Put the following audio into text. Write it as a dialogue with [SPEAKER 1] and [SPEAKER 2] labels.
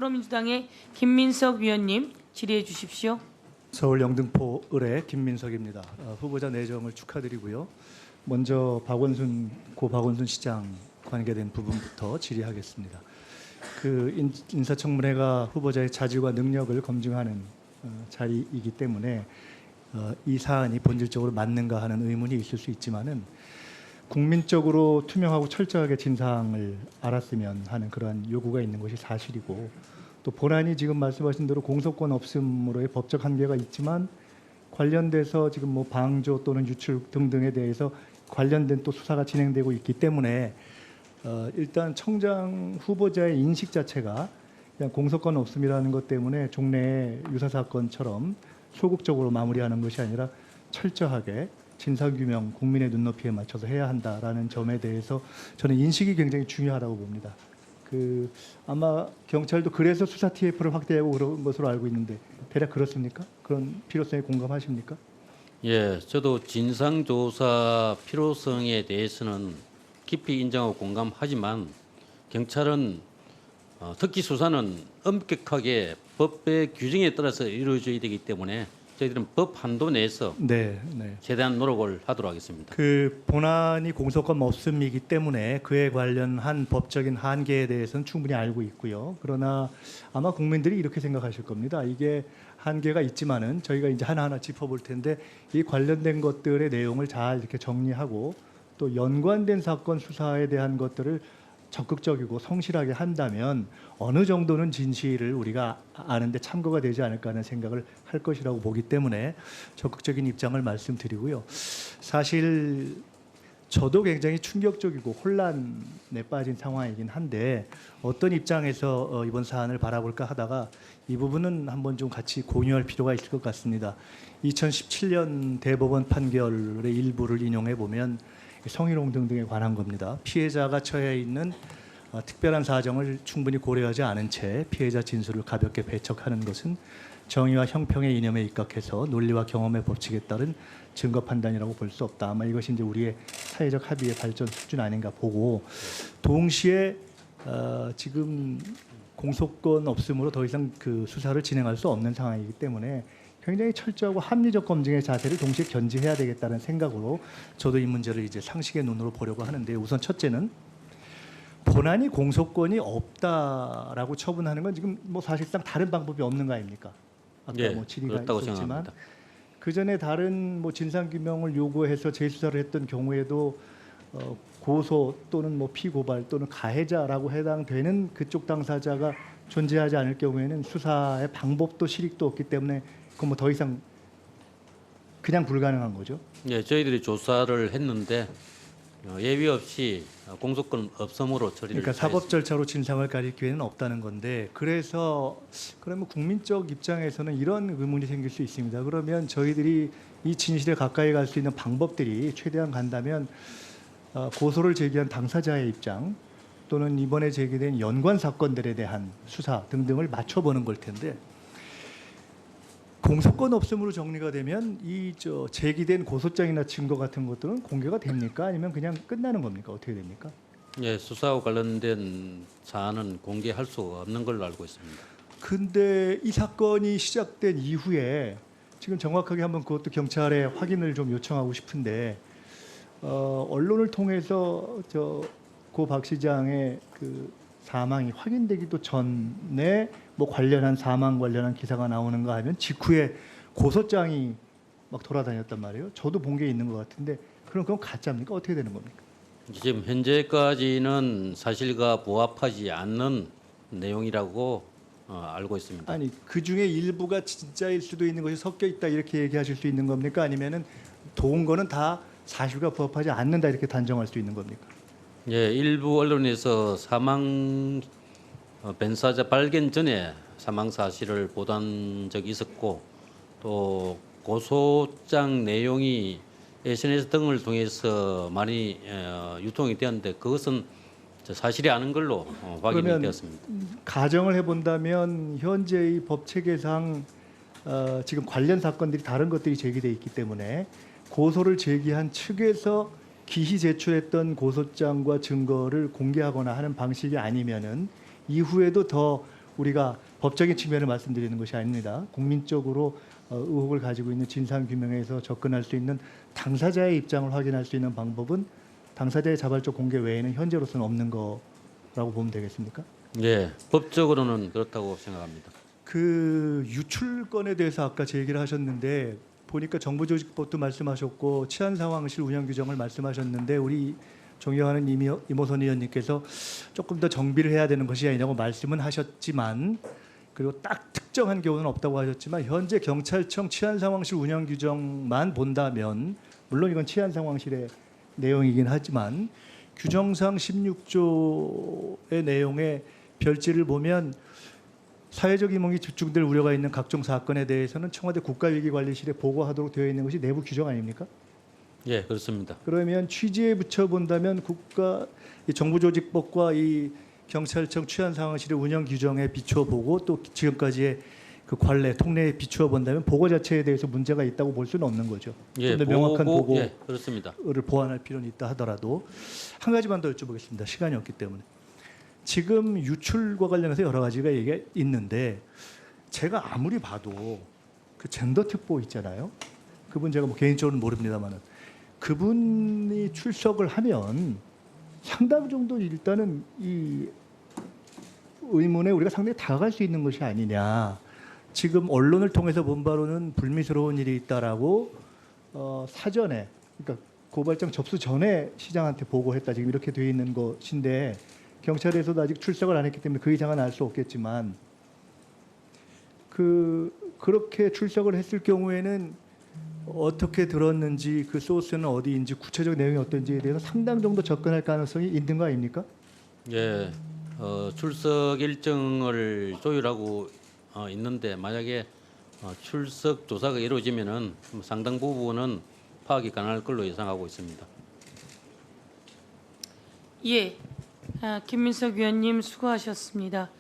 [SPEAKER 1] 더불어민주당의 김민석 위원님 질의해 주십시오.
[SPEAKER 2] 서울 영등포 을의 김민석입니다. 후보자 내정을 축하드리고요. 먼저 고 박원순 시장 관계된 부분부터 질의하겠습니다. 인사청문회가 후보자의 자질과 능력을 검증하는 자리이기 때문에 이 사안이 본질적으로 맞는가 하는 의문이 있을 수 있지만은 국민적으로 투명하고 철저하게 진상을 알았으면 하는 그러한 요구가 있는 것이 사실이고, 또 본안이 지금 말씀하신 대로 공소권 없음으로의 법적 한계가 있지만 관련돼서 지금 뭐 방조 또는 유출 등등에 대해서 관련된 또 수사가 진행되고 있기 때문에 일단 청장 후보자의 인식 자체가 그냥 공소권 없음이라는 것 때문에 종래 유사 사건처럼 소극적으로 마무리하는 것이 아니라 철저하게 진상규명 국민의 눈높이에 맞춰서 해야 한다라는 점에 대해서 저는 인식이 굉장히 중요하다고 봅니다. 아마 경찰도 그래서 수사 TF를 확대하고 그런 것으로 알고 있는데 대략 그렇습니까? 그런 필요성에 공감하십니까?
[SPEAKER 3] 예, 저도 진상조사 필요성에 대해서는 깊이 인정하고 공감하지만 경찰은 특히 수사는 엄격하게 법의 규정에 따라서 이루어져야 되기 때문에 저희들은 법 한도 내에서 최대한 노력을 하도록 하겠습니다.
[SPEAKER 2] 본안이 공소권 없음이기 때문에 그에 관련한 법적인 한계에 대해서는 충분히 알고 있고요. 그러나 아마 국민들이 이렇게 생각하실 겁니다. 이게 한계가 있지만은 저희가 이제 하나하나 짚어볼 텐데 이 관련된 것들의 내용을 잘 이렇게 정리하고 또 연관된 사건 수사에 대한 것들을 적극적이고 성실하게 한다면 어느 정도는 진실을 우리가 아는데 참고가 되지 않을까 하는 생각을 할 것이라고 보기 때문에 적극적인 입장을 말씀드리고요. 사실 저도 굉장히 충격적이고 혼란에 빠진 상황이긴 한데 어떤 입장에서 이번 사안을 바라볼까 하다가 이 부분은 한번 좀 같이 공유할 필요가 있을 것 같습니다. 2017년 대법원 판결의 일부를 인용해 보면 성희롱 등등에 관한 겁니다. 피해자가 처해 있는 특별한 사정을 충분히 고려하지 않은 채 피해자 진술을 가볍게 배척하는 것은 정의와 형평의 이념에 입각해서 논리와 경험의 법칙에 따른 증거 판단이라고 볼 수 없다. 아마 이것이 이제 우리의 사회적 합의의 발전 수준 아닌가 보고, 동시에 지금 공소권 없음으로 더 이상 수사를 진행할 수 없는 상황이기 때문에 굉장히 철저하고 합리적 검증의 자세를 동시에 견지해야 되겠다는 생각으로 저도 이 문제를 이제 상식의 눈으로 보려고 하는데, 우선 첫째는 본안이 공소권이 없다라고 처분하는 건 지금 뭐 사실상 다른 방법이 없는 거 아닙니까? 아까 뭐 질의가 있었지만 그 전에 다른 뭐 진상규명을 요구해서 재수사를 했던 경우에도 고소 또는 뭐 피고발 또는 가해자라고 해당되는 그쪽 당사자가 존재하지 않을 경우에는 수사의 방법도 실익도 없기 때문에 그건 뭐 더 이상 그냥 불가능한 거죠.
[SPEAKER 3] 예, 저희들이 조사를 했는데 예외 없이 공소권 없음으로 처리를
[SPEAKER 2] 그러니까 사법 절차로 진상을 가릴 기회는 없다는 건데, 그래서 그러면 국민적 입장에서는 이런 의문이 생길 수 있습니다. 그러면 저희들이 이 진실에 가까이 갈 수 있는 방법들이 최대한 간다면 고소를 제기한 당사자의 입장 또는 이번에 제기된 연관 사건들에 대한 수사 등등을 맞춰보는 걸 텐데, 공소권 없음으로 정리가 되면 제기된 고소장이나 증거 같은 것들은 공개가 됩니까? 아니면 그냥 끝나는 겁니까? 어떻게 됩니까?
[SPEAKER 3] 예, 수사와 관련된 사안은 공개할 수 없는 걸로 알고 있습니다.
[SPEAKER 2] 근데 이 사건이 시작된 이후에 지금 정확하게 한번 그것도 경찰에 확인을 좀 요청하고 싶은데, 언론을 통해서 고 박 시장의 사망이 확인되기도 전에 뭐 관련한 사망 관련한 기사가 나오는가 하면 직후에 고소장이 막 돌아다녔단 말이에요. 저도 본 게 있는 것 같은데 그럼 그건 가짜입니까? 어떻게 되는 겁니까?
[SPEAKER 3] 지금 현재까지는 사실과 부합하지 않는 내용이라고 알고 있습니다.
[SPEAKER 2] 아니, 그 중에 일부가 진짜일 수도 있는 것이 섞여 있다 이렇게 얘기하실 수 있는 겁니까? 아니면은 도운 거는 다 사실과 부합하지 않는다 이렇게 단정할 수 있는 겁니까?
[SPEAKER 3] 예, 일부 언론에서 사망 변사자 발견 전에 사망 사실을 보도한 적이 있었고, 또 고소장 내용이 SNS 등을 통해서 많이 유통이 되었는데 그것은 사실이 아닌 걸로 확인이 되었습니다.
[SPEAKER 2] 가정을 해본다면 현재의 법 체계상 지금 관련 사건들이 다른 것들이 제기돼 있기 때문에 고소를 제기한 측에서 기시 제출했던 고소장과 증거를 공개하거나 하는 방식이 아니면은 이후에도 더 우리가 법적인 측면을 말씀드리는 것이 아닙니다. 국민적으로 의혹을 가지고 있는 진상 규명에서 접근할 수 있는 당사자의 입장을 확인할 수 있는 방법은 당사자의 자발적 공개 외에는 현재로서는 없는 거라고 보면 되겠습니까?
[SPEAKER 3] 예, 법적으로는 그렇다고 생각합니다.
[SPEAKER 2] 그 유출건에 대해서 아까 제 얘기를 하셨는데 보니까 정부조직법도 말씀하셨고 치안상황실 운영 규정을 말씀하셨는데 우리 존경하는 이모선 의원님께서 조금 더 정비를 해야 되는 것이 아니냐고 말씀은 하셨지만 그리고 딱 특정한 경우는 없다고 하셨지만 현재 경찰청 치안상황실 운영 규정만 본다면 물론 이건 치안상황실의 내용이긴 하지만 규정상 16조의 내용의 별지를 보면 사회적 이목이 집중될 우려가 있는 각종 사건에 대해서는 청와대 국가위기관리실에 보고하도록 되어 있는 것이 내부 규정 아닙니까?
[SPEAKER 3] 예, 그렇습니다.
[SPEAKER 2] 그러면 취지에 붙여 본다면 이 정부조직법과 이 경찰청 치안상황실의 운영 규정에 비추어 보고 또 지금까지의 그 관례 통례에 비추어 본다면 보고 자체에 대해서 문제가 있다고 볼 수는 없는 거죠.
[SPEAKER 3] 예,
[SPEAKER 2] 좀 더 명확한 보고를
[SPEAKER 3] 예, 그렇습니다.
[SPEAKER 2] 보완할 필요는 있다 하더라도 한 가지만 더 여쭤보겠습니다. 시간이 없기 때문에 지금 유출과 관련해서 여러 가지가 얘기가 있는데 제가 아무리 봐도 그 젠더 특보 있잖아요. 그분 제가 뭐 개인적으로는 모릅니다만은 그분이 출석을 하면 상당 정도 일단은 이 의문에 우리가 상당히 다가갈 수 있는 것이 아니냐. 지금 언론을 통해서 본 바로는 불미스러운 일이 있다라고 사전에 그러니까 고발장 접수 전에 시장한테 보고했다 지금 이렇게 되어 있는 것인데 경찰에서도 아직 출석을 안 했기 때문에 그 이상은 알 수 없겠지만 그렇게 출석을 했을 경우에는 어떻게 들었는지 그 소스는 어디인지 구체적 내용이 어떤지에 대해서 상당 정도 접근할 가능성이 있는 거 아닙니까?
[SPEAKER 3] 예, 출석 일정을 조율하고 있는데 만약에 출석 조사가 이루어지면은 상당 부분은 파악이 가능할 걸로 예상하고 있습니다.
[SPEAKER 1] 예, 김민석 위원님 수고하셨습니다.